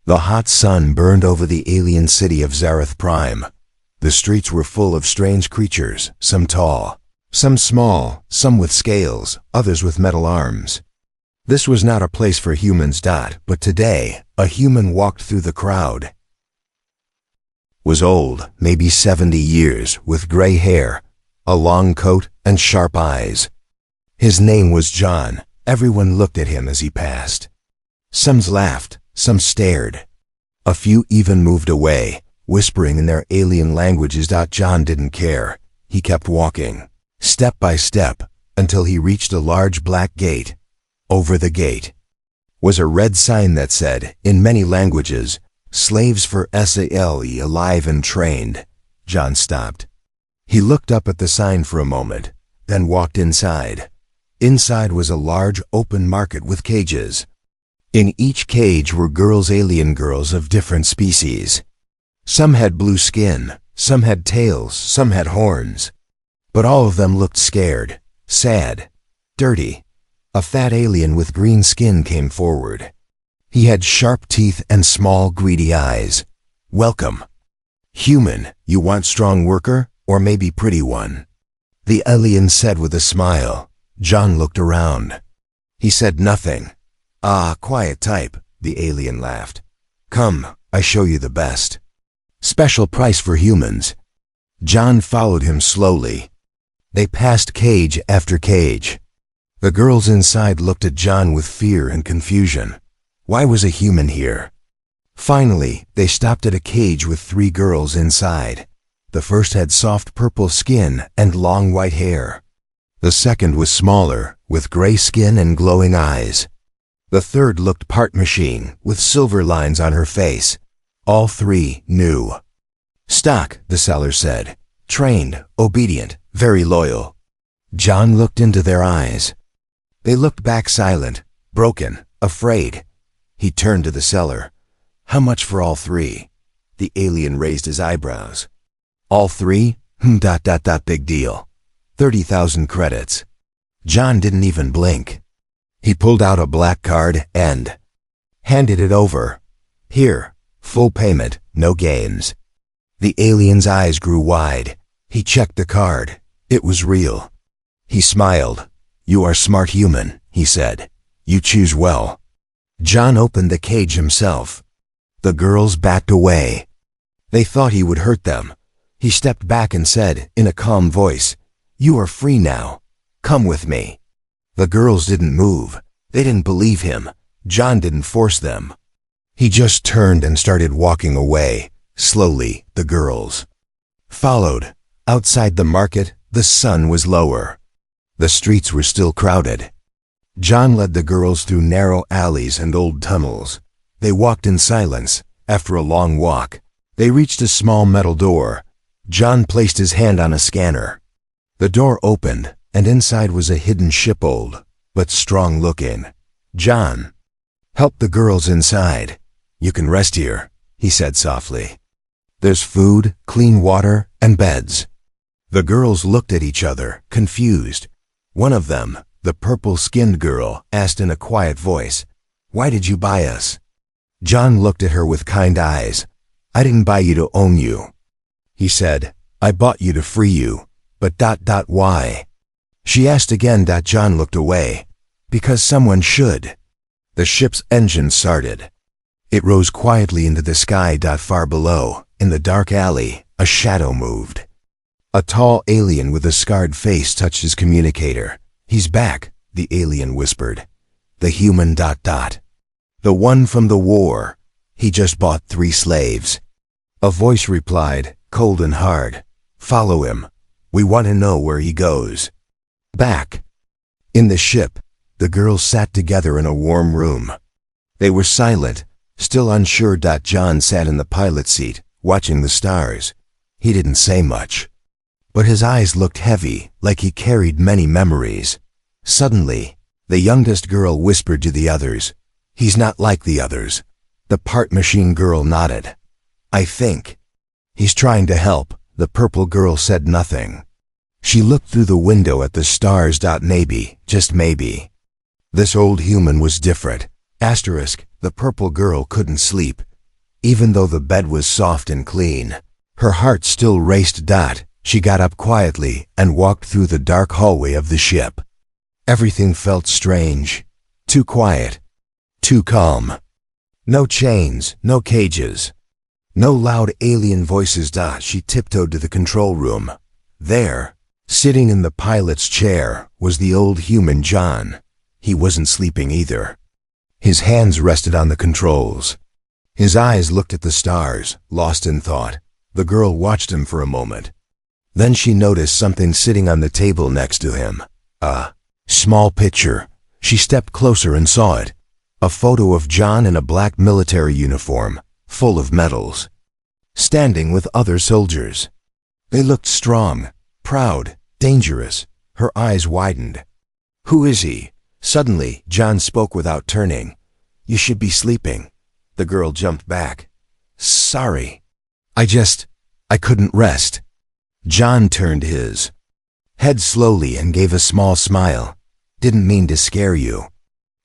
The hot sun burned over the alien city of Zareth Prime. The streets were full of strange creatures, some tall, some small, some with scales, others with metal arms. This was not a place for humans. But today, a human walked through the crowd. Was old, maybe 70 years, with gray hair, a long coat, and sharp eyes. His name was John. Everyone looked at him as he passed. Some laughed, some stared. A few even moved away, whispering in their alien languages. John didn't care. He kept walking, step by step, until he reached a large black gate. Over the gate was a red sign that said, in many languages, "Slaves for Sale, alive and trained." John stopped. He looked up at the sign for a moment, then walked inside. Inside was a large open market with cages. In each cage were alien girls of different species. Some had blue skin, some had tails, some had horns. But all of them looked scared, sad, dirty. A fat alien with green skin came forward. He had sharp teeth and small, greedy eyes. "Welcome. Human, you want strong worker, or maybe pretty one?" The alien said with a smile. John looked around. He said nothing. "Ah, quiet type," the alien laughed. "Come, I show you the best. Special price for humans." John followed him slowly. They passed cage after cage. The girls inside looked at John with fear and confusion. Why was a human here? Finally, they stopped at a cage with 3 girls inside. The first had soft purple skin and long white hair. The second was smaller, with gray skin and glowing eyes. The third looked part machine, with silver lines on her face. All 3 new. "Stock," the seller said. "Trained, obedient, very loyal." John looked into their eyes. They looked back silent, broken, afraid. He turned to the seller. "How much for all 3? The alien raised his eyebrows. "All 3? Big deal. 30,000 credits." John didn't even blink. He pulled out a black card and handed it over. "Here, full payment, no games." The alien's eyes grew wide. He checked the card. It was real. He smiled. "You are smart human," he said. "You choose well." John opened the cage himself. The girls backed away. They thought he would hurt them. He stepped back and said, in a calm voice, "You are free now. Come with me." The girls didn't move. They didn't believe him. John didn't force them. He just turned and started walking away. Slowly, the girls followed. Outside the market, the sun was lower. The streets were still crowded. John led the girls through narrow alleys and old tunnels. They walked in silence. After a long walk, they reached a small metal door. John placed his hand on a scanner. The door opened, and inside was a hidden ship, old, but strong-looking. John helped the girls inside. "You can rest here," he said softly. "There's food, clean water, and beds." The girls looked at each other, confused. One of them, the purple-skinned girl, asked in a quiet voice, "Why did you buy us?" John looked at her with kind eyes. "I didn't buy you to own you," he said. "I bought you to free you. But why?" She asked again. John looked away. "Because someone should." The ship's engine started. It rose quietly into the sky. Far below, in the dark alley, a shadow moved. A tall alien with a scarred face touched his communicator. "He's back," the alien whispered. "The human ... The one from the war. He just bought 3 slaves." A voice replied, cold and hard, "Follow him. We want to know where he goes." Back in the ship, the girls sat together in a warm room. They were silent, still unsure. John sat in the pilot seat, watching the stars. He didn't say much, but his eyes looked heavy, like he carried many memories. Suddenly, the youngest girl whispered to the others, "He's not like the others." The part machine girl nodded. "I think he's trying to help." The purple girl said nothing. She looked through the window at the stars. Maybe, just maybe, this old human was different. The purple girl couldn't sleep. Even though the bed was soft and clean, her heart still raced. She got up quietly and walked through the dark hallway of the ship. Everything felt strange. Too quiet. Too calm. No chains, no cages. No loud alien voices. She tiptoed to the control room. There, sitting in the pilot's chair, was the old human John. He wasn't sleeping either. His hands rested on the controls. His eyes looked at the stars, lost in thought. The girl watched him for a moment. Then she noticed something sitting on the table next to him. A small picture. She stepped closer and saw it. A photo of John in a black military uniform, full of medals, standing with other soldiers. They looked strong, proud, dangerous. Her eyes widened. "Who is he?" Suddenly, John spoke without turning. "You should be sleeping." The girl jumped back. "Sorry. I couldn't rest." John turned his head slowly and gave a small smile. "Didn't mean to scare you."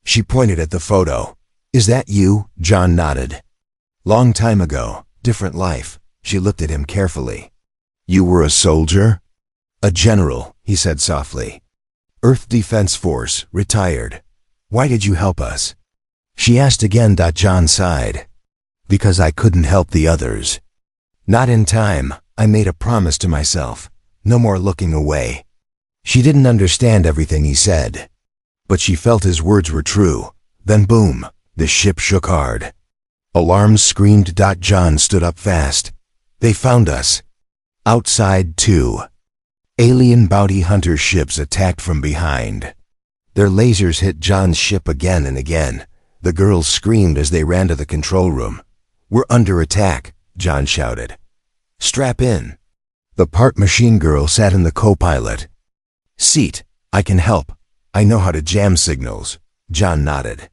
She pointed at the photo. "Is that you?" John nodded. "Long time ago, different life." She looked at him carefully. "You were a soldier?" "A general," he said softly. "Earth Defense Force, retired. Why did you help us?" She asked again. John sighed. "Because I couldn't help the others. Not in time. I made a promise to myself. No more looking away." She didn't understand everything he said, but she felt his words were true. Then boom, the ship shook hard. Alarms screamed. John stood up fast. "They found us." Outside, too. Alien bounty hunter ships attacked from behind. Their lasers hit John's ship again and again. The girls screamed as they ran to the control room. "We're under attack," John shouted. "Strap in." The part machine girl sat in the co-pilot seat. "I can help. I know how to jam signals." John nodded.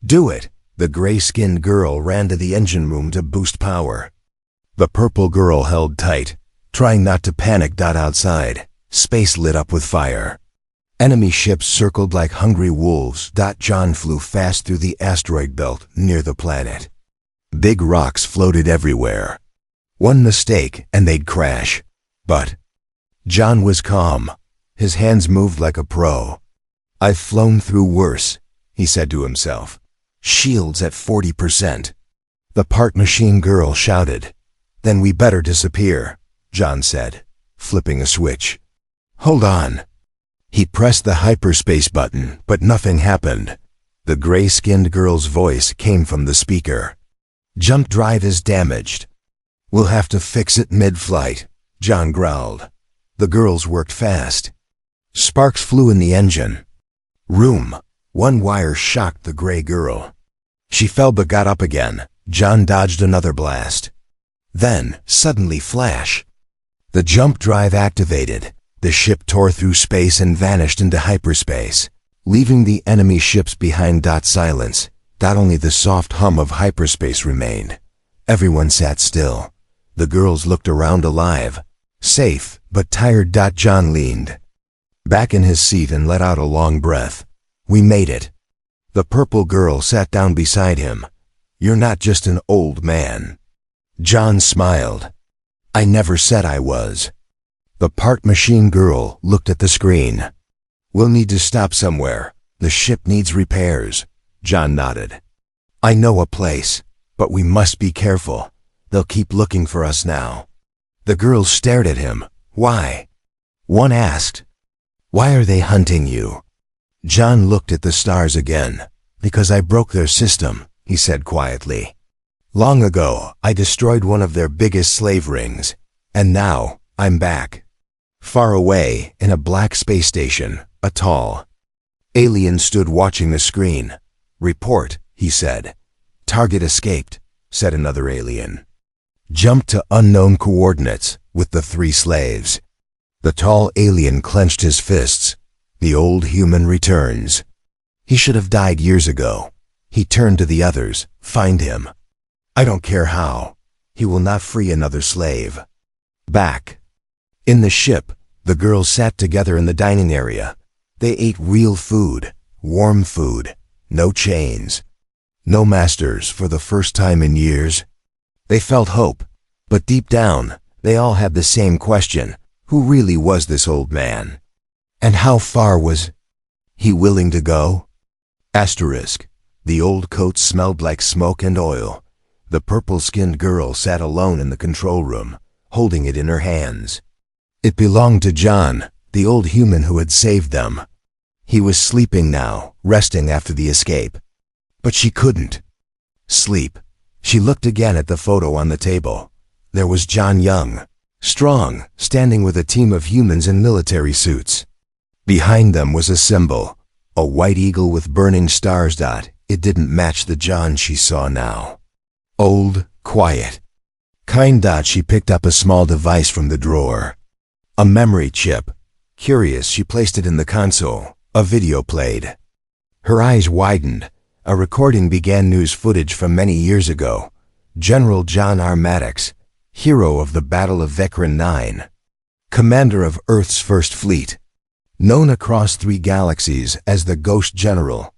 "Do it." The gray-skinned girl ran to the engine room to boost power. The purple girl held tight, trying not to panic. Outside, space lit up with fire. Enemy ships circled like hungry wolves. John flew fast through the asteroid belt near the planet. Big rocks floated everywhere. One mistake and they'd crash. But John was calm. His hands moved like a pro. "I've flown through worse," he said to himself. "Shields at 40%. The part machine girl shouted. "Then we better disappear," John said, flipping a switch. "Hold on." He pressed the hyperspace button, but nothing happened. The gray-skinned girl's voice came from the speaker. "Jump drive is damaged. We'll have to fix it mid-flight," John growled. The girls worked fast. Sparks flew in the engine room. One wire shocked the gray girl. She fell but got up again. John dodged another blast. Then, suddenly, flash. The jump drive activated. The ship tore through space and vanished into hyperspace, leaving the enemy ships behind. Silence. Only the soft hum of hyperspace remained. Everyone sat still. The girls looked around, alive, safe, but tired. John leaned back in his seat and let out a long breath. "We made it." The purple girl sat down beside him. "You're not just an old man." John smiled. "I never said I was." The part machine girl looked at the screen. "We'll need to stop somewhere. The ship needs repairs." John nodded. "I know a place, but we must be careful. They'll keep looking for us now." The girls stared at him. "Why?" One asked. "Why are they hunting you?" John looked at the stars again. "Because I broke their system," he said quietly. "Long ago, I destroyed one of their biggest slave rings, and now I'm back." Far away, in a black space station, a tall alien stood watching the screen. "Report," he said. "Target escaped," said another alien. "Jump to unknown coordinates with the 3 slaves." The tall alien clenched his fists. "The old human returns. He should have died years ago." He turned to the others. "Find him. I don't care how. He will not free another slave." Back in the ship, the girls sat together in the dining area. They ate real food, warm food, no chains, no masters for the first time in years. They felt hope, but deep down, they all had the same question: who really was this old man? And how far was he willing to go? Asterisk. The old coat smelled like smoke and oil. The purple-skinned girl sat alone in the control room, holding it in her hands. It belonged to John, the old human who had saved them. He was sleeping now, resting after the escape. But she couldn't sleep. She looked again at the photo on the table. There was John Young, strong, standing with a team of humans in military suits. Behind them was a symbol, a white eagle with burning stars. It didn't match the John she saw now. Old, quiet, kind. She picked up a small device from the drawer. A memory chip. Curious, she placed it in the console. A video played. Her eyes widened. A recording began. News footage from many years ago. General John R. Maddox, hero of the Battle of Vecran 9, commander of Earth's First Fleet, known across 3 galaxies as the Ghost General.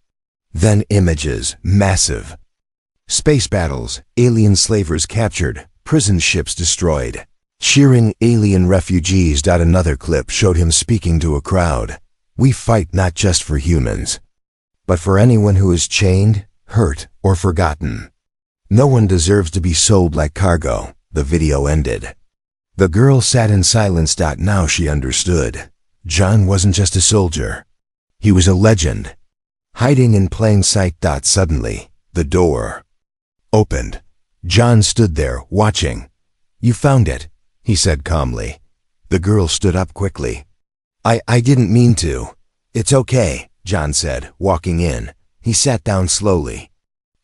Then images, massive. Space battles, alien slavers captured, prison ships destroyed, cheering alien refugees. Another clip showed him speaking to a crowd. We fight not just for humans, but for anyone who is chained, hurt, or forgotten. No one deserves to be sold like cargo. The video ended. The girl sat in silence. Now she understood. John wasn't just a soldier. He was a legend, hiding in plain sight. Suddenly, the door opened. John stood there, watching. You found it, he said calmly. The girl stood up quickly. I didn't mean to. It's okay, John said, walking in. He sat down slowly.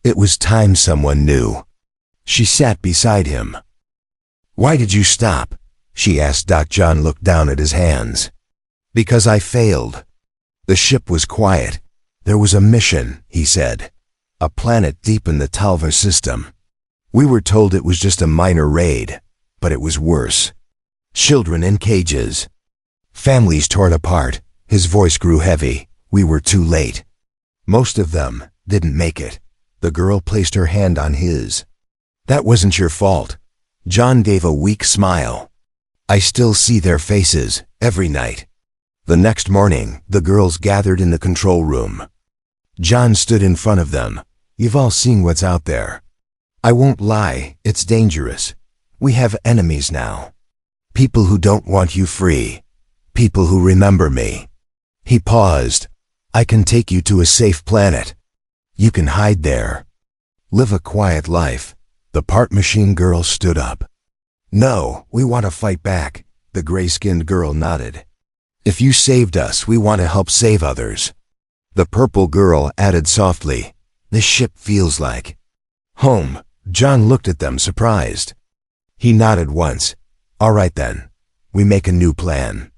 It was time someone knew. She sat beside him. Why did you stop? She asked. John looked down at his hands. Because I failed. The ship was quiet. There was a mission, he said. A planet deep in the Talva system. We were told it was just a minor raid, but it was worse. Children in cages. Families torn apart. His voice grew heavy. We were too late. Most of them didn't make it. The girl placed her hand on his. That wasn't your fault. John gave a weak smile. I still see their faces, every night. The next morning, the girls gathered in the control room. John stood in front of them. You've all seen what's out there. I won't lie, it's dangerous. We have enemies now. People who don't want you free. People who remember me. He paused. I can take you to a safe planet. You can hide there. Live a quiet life. The part machine girl stood up. No, we want to fight back. The gray-skinned girl nodded. If you saved us, we want to help save others. The purple girl added softly. This ship feels like home. John looked at them, surprised. He nodded once. All right then. We make a new plan.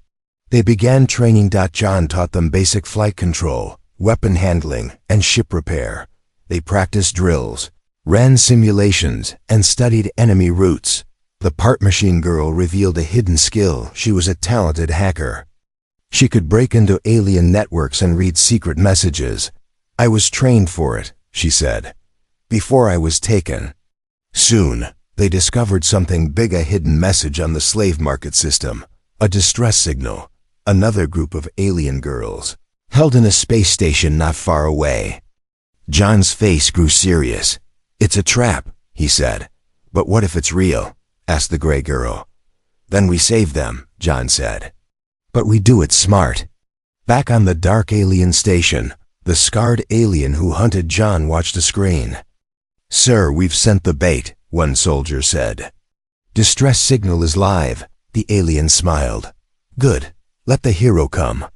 They began training. John taught them basic flight control, weapon handling, and ship repair. They practiced drills, ran simulations, and studied enemy routes. The part machine girl revealed a hidden skill. She was a talented hacker. She could break into alien networks and read secret messages. I was trained for it, she said, before I was taken. Soon, they discovered something big, a hidden message on the slave market system, a distress signal. Another group of alien girls, held in a space station not far away. John's face grew serious. It's a trap, he said. But what if it's real? Asked the gray girl. Then we save them, John said. But we do it smart. Back on the dark alien station, the scarred alien who hunted John watched a screen. Sir, we've sent the bait, one soldier said. Distress signal is live, the alien smiled. Good. Let the hero come.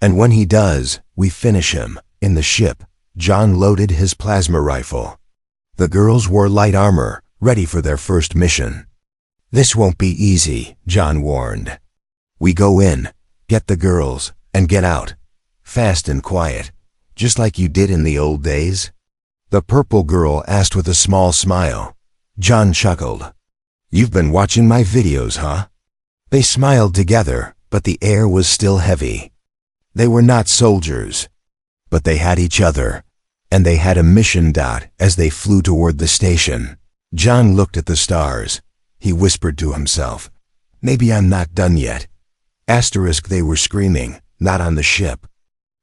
And when he does, we finish him. In the ship, John loaded his plasma rifle. The girls wore light armor, ready for their first mission. This won't be easy, John warned. We go in, get the girls, and get out. Fast and quiet, just like you did in the old days. The purple girl asked with a small smile. John chuckled. You've been watching my videos, huh? They smiled together, but the air was still heavy. They were not soldiers, but they had each other, and they had a mission. As they flew toward the station, John looked at the stars. He whispered to himself, "Maybe I'm not done yet." Asterisk, they were screaming, not on the ship.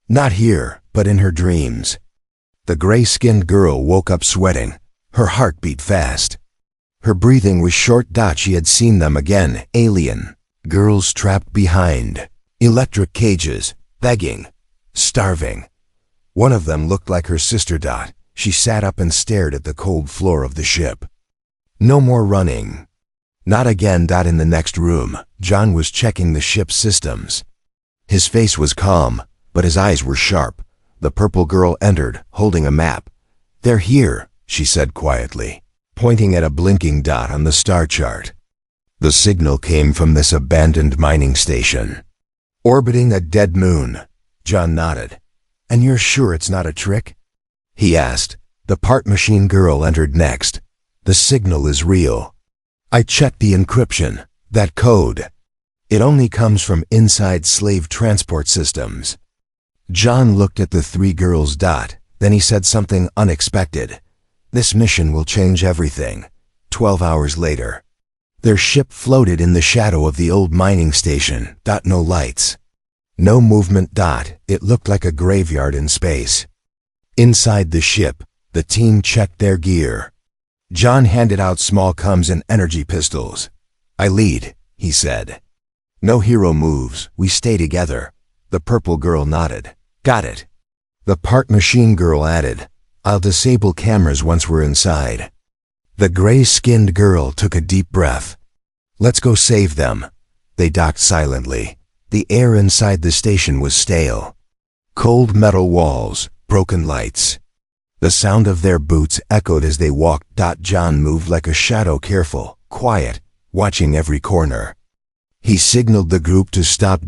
Not here, but in her dreams. The gray-skinned girl woke up sweating. Her heart beat fast. Her breathing was short. She had seen them again, alien. Girls trapped behind electric cages, begging, starving. One of them looked like her sister. She sat up and stared at the cold floor of the ship. No more running. Not again. In the next room, John was checking the ship's systems. His face was calm, but his eyes were sharp. The purple girl entered, holding a map. "They're here," she said quietly, pointing at a blinking dot on the star chart. The signal came from this abandoned mining station. "Orbiting a dead moon." John nodded. "And you're sure it's not a trick?" he asked. The part machine girl entered next. "The signal is real. I checked the encryption. That code. It only comes from inside slave transport systems." John looked at the three girls. Then he said something unexpected. "This mission will change everything." 12 hours later, their ship floated in the shadow of the old mining station. No lights. No movement. It looked like a graveyard in space. Inside the ship, the team checked their gear. John handed out small comms and energy pistols. "I lead," he said. "No hero moves. We stay together." The purple girl nodded. "Got it." The part machine girl added, "I'll disable cameras once we're inside." The gray-skinned girl took a deep breath. "Let's go save them." They docked silently. The air inside the station was stale. Cold metal walls, broken lights. The sound of their boots echoed as they walked. John moved like a shadow, careful, quiet, watching every corner. He signaled the group to stop.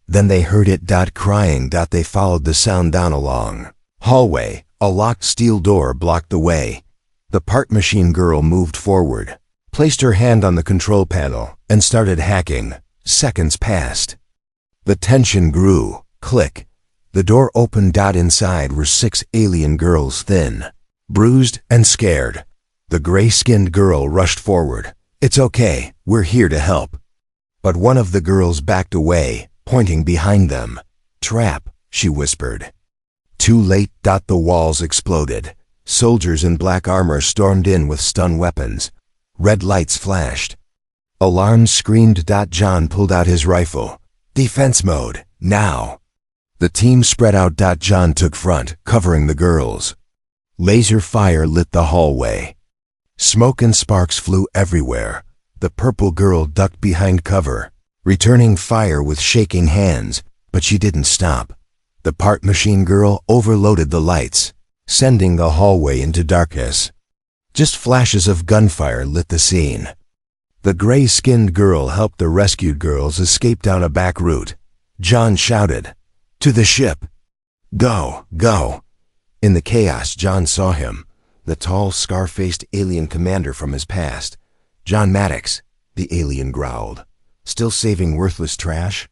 Then they heard it. Crying. They followed the sound down a long hallway. A locked steel door blocked the way. The part machine girl moved forward, placed her hand on the control panel, and started hacking. Seconds passed. The tension grew. Click. The door opened. Inside were 6 alien girls, thin, bruised, and scared. The gray-skinned girl rushed forward. "It's okay, we're here to help." But one of the girls backed away, pointing behind them. "Trap," she whispered. Too late. The walls exploded. Soldiers in black armor stormed in with stun weapons. Red lights flashed. Alarms screamed. John pulled out his rifle. "Defense mode, now." The team spread out. John took front, covering the girls. Laser fire lit the hallway. Smoke and sparks flew everywhere. The purple girl ducked behind cover, returning fire with shaking hands, but she didn't stop. The part machine girl overloaded the lights, sending the hallway into darkness. Just flashes of gunfire lit the scene. The gray-skinned girl helped the rescued girls escape down a back route. John shouted, "To the ship! Go, go!" In the chaos, John saw him, the tall, scar-faced alien commander from his past. "John Maddox," the alien growled. "Still saving worthless trash?"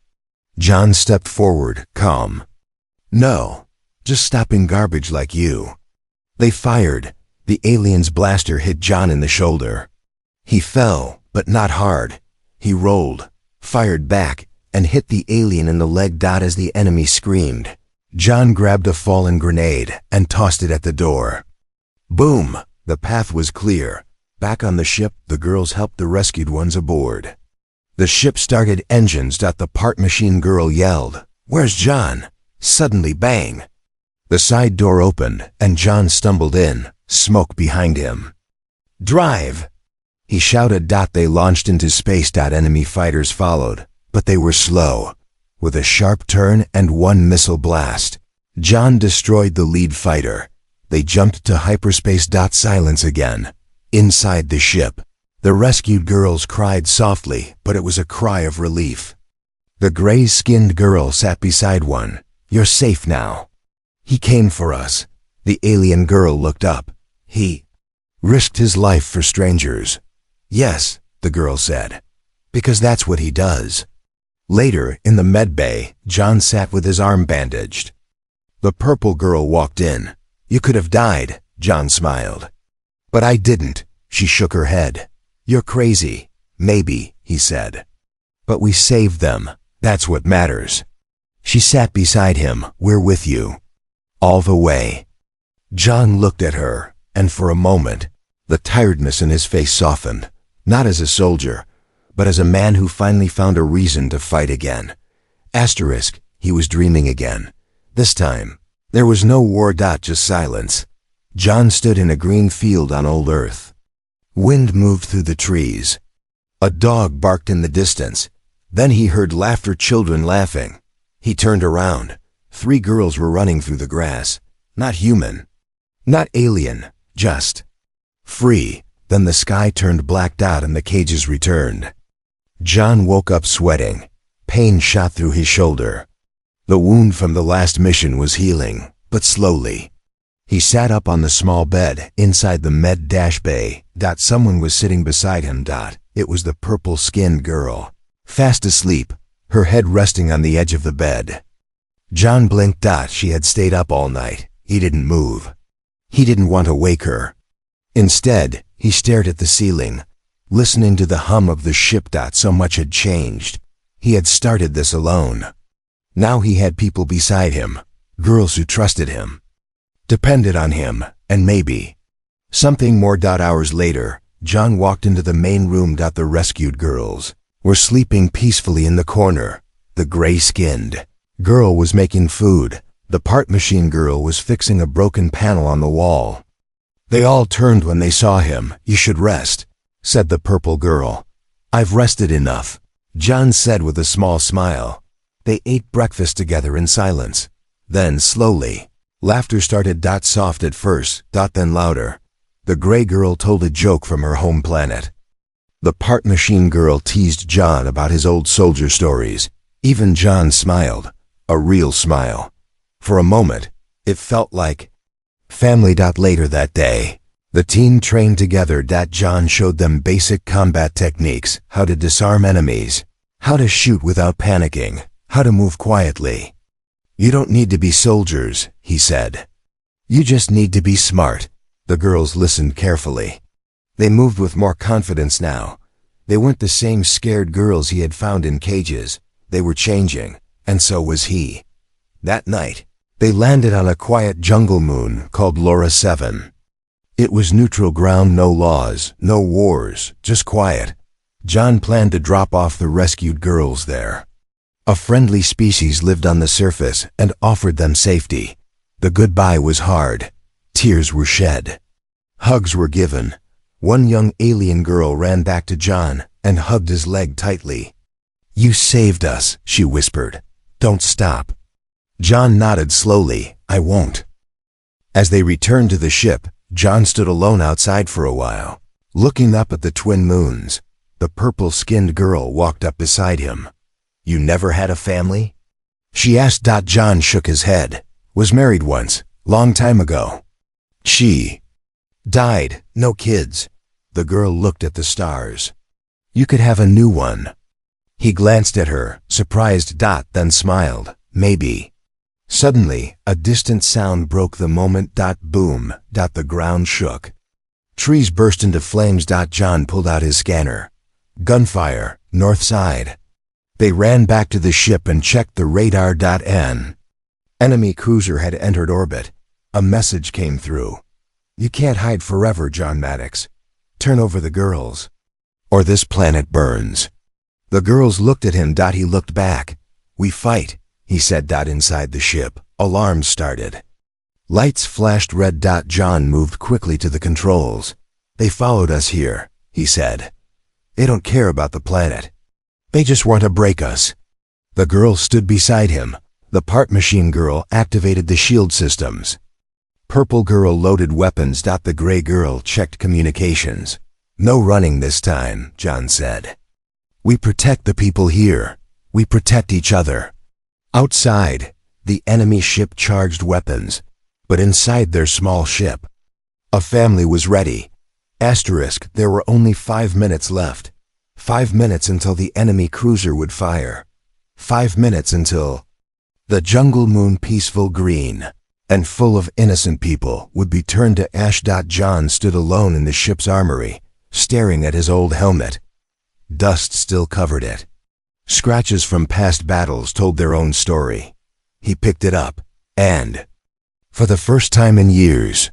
John stepped forward, calm. "No, just stopping garbage like you." They fired. The alien's blaster hit John in the shoulder. He fell, but not hard. He rolled, fired back, and hit the alien in the leg. As the enemy screamed, John grabbed a fallen grenade and tossed it at the door. Boom! The path was clear. Back on the ship, the girls helped the rescued ones aboard. The ship started engines. The part machine girl yelled, "Where's John?" Suddenly, bang! The side door opened, and John stumbled in, smoke behind him. "Drive!" he shouted. They launched into space. Enemy fighters followed, but they were slow. With a sharp turn and one missile blast, John destroyed the lead fighter. They jumped to hyperspace. Silence again. Inside the ship, the rescued girls cried softly, but it was a cry of relief. The gray-skinned girl sat beside one. "You're safe now." "He came for us." The alien girl looked up. "He risked his life for strangers." "Yes," the girl said, "because that's what he does." Later, in the med bay, John sat with his arm bandaged. The purple girl walked in. "You could have died," John smiled. "But I didn't." She shook her head. You're crazy. Maybe, he said. But we saved them. That's what matters. She sat beside him. We're with you. All the way. John looked at her, and for a moment, the tiredness in his face softened, not as a soldier, but as a man who finally found a reason to fight again. Asterisk, he was dreaming again. This time, there was no war. Just silence. John stood in a green field on old Earth. Wind moved through the trees. A dog barked in the distance. Then he heard laughter, children laughing. He turned around. 3 girls were running through the grass. Not human. Not alien. Just free. Then the sky turned black. And the cages returned. John woke up sweating. Pain shot through his shoulder. The wound from the last mission was healing, but slowly. He sat up on the small bed inside the med-bay. Someone was sitting beside him. It was the purple-skinned girl, fast asleep, her head resting on the edge of the bed. John blinked. She had stayed up all night. He didn't move. He didn't want to wake her. Instead, he stared at the ceiling, listening to the hum of the ship. So much had changed. He had started this alone. Now he had people beside him, girls who trusted him, depended on him, and maybe something more. Hours later, John walked into the main room. The rescued girls were sleeping peacefully in the corner. The gray-skinned girl was making food. The part machine girl was fixing a broken panel on the wall. They all turned when they saw him. You should rest, said the purple girl. I've rested enough, John said with a small smile. They ate breakfast together in silence. Then, slowly, laughter started. Soft at first, then louder. The gray girl told a joke from her home planet. The part machine girl teased John about his old soldier stories. Even John smiled, a real smile. For a moment, it felt like family. Later that day, the team trained together. John showed them basic combat techniques, how to disarm enemies, how to shoot without panicking, how to move quietly. You don't need to be soldiers, he said. You just need to be smart. The girls listened carefully. They moved with more confidence now. They weren't the same scared girls he had found in cages. They were changing, and so was he. That night, they landed on a quiet jungle moon called Laura 7. It was neutral ground, no laws, no wars, just quiet. John planned to drop off the rescued girls there. A friendly species lived on the surface and offered them safety. The goodbye was hard. Tears were shed. Hugs were given. One young alien girl ran back to John and hugged his leg tightly. You saved us, she whispered. Don't stop. John nodded slowly. I won't. As they returned to the ship, John stood alone outside for a while, looking up at the twin moons. The purple-skinned girl walked up beside him. You never had a family? She asked. John shook his head. Was married once, long time ago. She died, no kids. The girl looked at the stars. You could have a new one. He glanced at her, surprised. Then smiled. Maybe. Suddenly, a distant sound broke the moment. Boom. The ground shook. Trees burst into flames. John pulled out his scanner. Gunfire, north side. They ran back to the ship and checked the radar. An enemy cruiser had entered orbit. A message came through. You can't hide forever, John Maddox. Turn over the girls, or this planet burns. The girls looked at him. He looked back. We fight, he said. Inside the ship, alarms started. Lights flashed red. John moved quickly to the controls. They followed us here, he said. They don't care about the planet. They just want to break us. The girl stood beside him. The part machine girl activated the shield systems. Purple girl loaded weapons. The gray girl checked communications. No running this time, John said. We protect the people here. We protect each other. Outside, the enemy ship charged weapons, but inside their small ship, a family was ready. Asterisk, there were only 5 minutes left. 5 minutes until the enemy cruiser would fire. 5 minutes until the jungle moon peaceful green. and full of innocent people, would be turned to ash. John stood alone in the ship's armory, staring at his old helmet. Dust still covered it. Scratches from past battles told their own story. He picked it up, and, for the first time in years,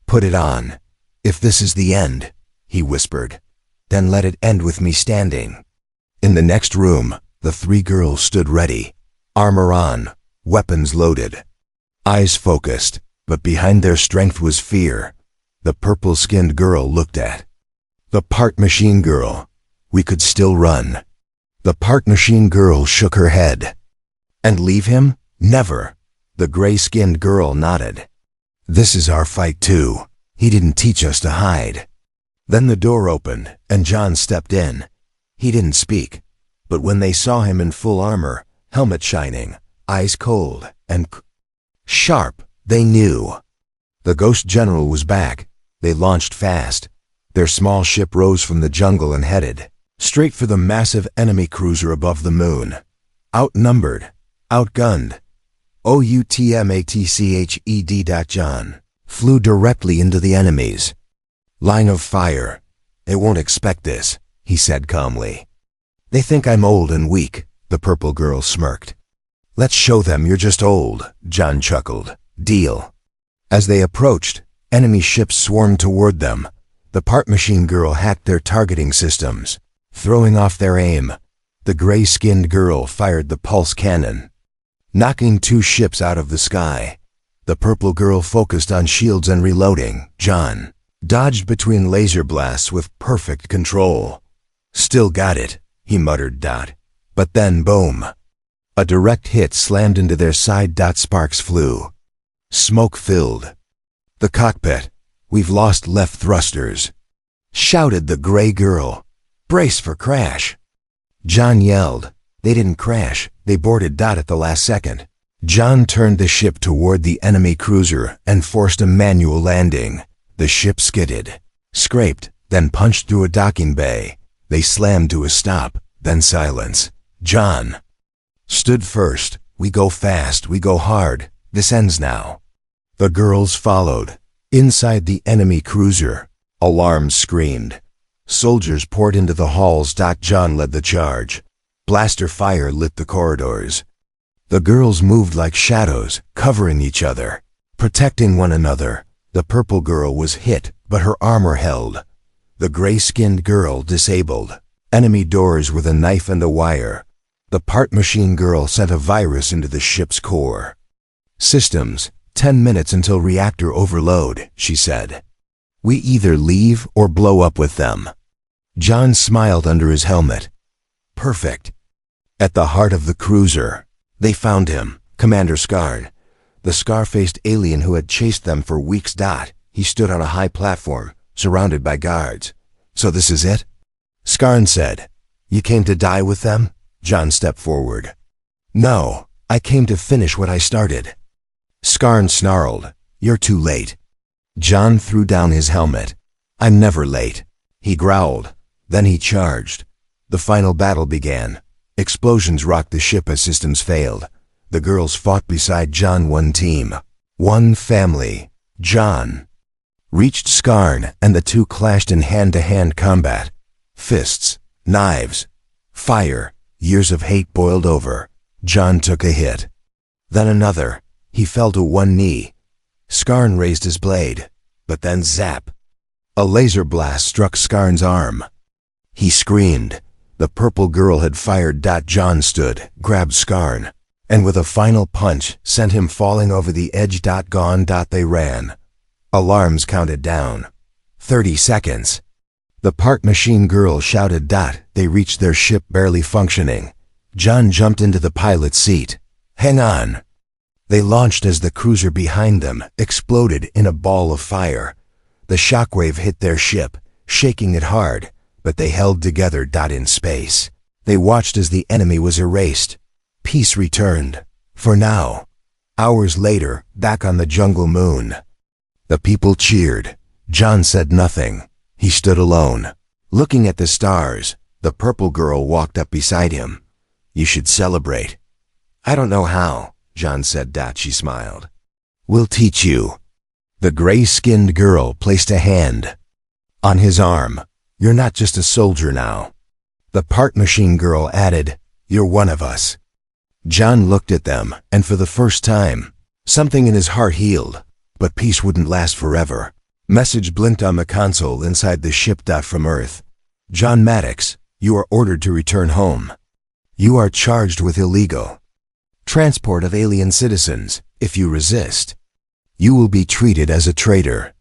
put it on. "If this is the end," he whispered, "then let it end with me standing." In the next room, the three girls stood ready, armor on, weapons loaded, eyes focused, but behind their strength was fear. The purple-skinned girl looked at the part machine girl. "We could still run." The part machine girl shook her head. "And leave him? Never." The gray-skinned girl nodded. "This is our fight too. He didn't teach us to hide." Then the door opened, and John stepped in. He didn't speak, but when they saw him in full armor, helmet shining, eyes cold and sharp, they knew. The Ghost General was back. They launched fast. Their small ship rose from the jungle and headed straight for the massive enemy cruiser above the moon. Outnumbered, outgunned, outmatched. John flew directly into the enemies. Line of fire. "They won't expect this," he said calmly. "They think I'm old and weak," the purple girl smirked. "Let's show them you're just old," John chuckled. "Deal." As they approached, enemy ships swarmed toward them. The part machine girl hacked their targeting systems, throwing off their aim. The gray-skinned girl fired the pulse cannon, knocking two ships out of the sky. The purple girl focused on shields and reloading. John dodged between laser blasts with perfect control. "Still got it," he muttered. But then, boom. A direct hit slammed into their side. Sparks flew. Smoke filled the cockpit. "We've lost left thrusters," shouted the gray girl. "Brace for crash." John yelled. They didn't crash, they boarded. At the last second, John turned the ship toward the enemy cruiser and forced a manual landing. The ship skidded, scraped, then punched through a docking bay. They slammed to a stop, then silence. John stood first. "We go fast, we go hard. This ends now." The girls followed. Inside the enemy cruiser, alarms screamed. Soldiers poured into the halls. John led the charge. Blaster fire lit the corridors. The girls moved like shadows, covering each other, protecting one another. The purple girl was hit, but her armor held. The gray-skinned girl disabled. Enemy doors with a knife and a wire. The part machine girl sent a virus into the ship's core. "Systems, 10 minutes until reactor overload," she said. "We either leave or blow up with them." John smiled under his helmet. "Perfect." At the heart of the cruiser, they found him, Commander Skarn, the scar-faced alien who had chased them for weeks. He stood on a high platform, surrounded by guards. "So this is it?" Skarn said. "You came to die with them?" John stepped forward. "No, I came to finish what I started." Skarn snarled. "You're too late." John threw down his helmet. "I'm never late," he growled. Then he charged. The final battle began. Explosions rocked the ship as systems failed. The girls fought beside John. One team, one family. John reached Skarn, and the two clashed in hand-to-hand combat. Fists, knives, fire. Years of hate boiled over. John took a hit. Then another. He fell to one knee. Skarn raised his blade, but then zap. A laser blast struck Skarn's arm. He screamed. The purple girl had fired. John stood, grabbed Skarn, and with a final punch, sent him falling over the edge. Gone. They ran. Alarms counted down. 30 seconds. The part machine girl shouted. They reached their ship barely functioning. John jumped into the pilot's seat. "Hang on." They launched as the cruiser behind them exploded in a ball of fire. The shockwave hit their ship, shaking it hard, but they held together. In space, they watched as the enemy was erased. Peace returned. For now. Hours later, back on the jungle moon, the people cheered. John said nothing. He stood alone, looking at the stars. The purple girl walked up beside him. "You should celebrate." "I don't know how," John said. She smiled. We'll teach you. The gray-skinned girl placed a hand on his arm. You're not just a soldier now. The part machine girl added, you're one of us. John looked at them, and for the first time, something in his heart healed. But peace wouldn't last forever. Message blinked on the console inside the ship. From Earth. John Maddox, you are ordered to return home. You are charged with illegal transport of alien citizens. If you resist, you will be treated as a traitor.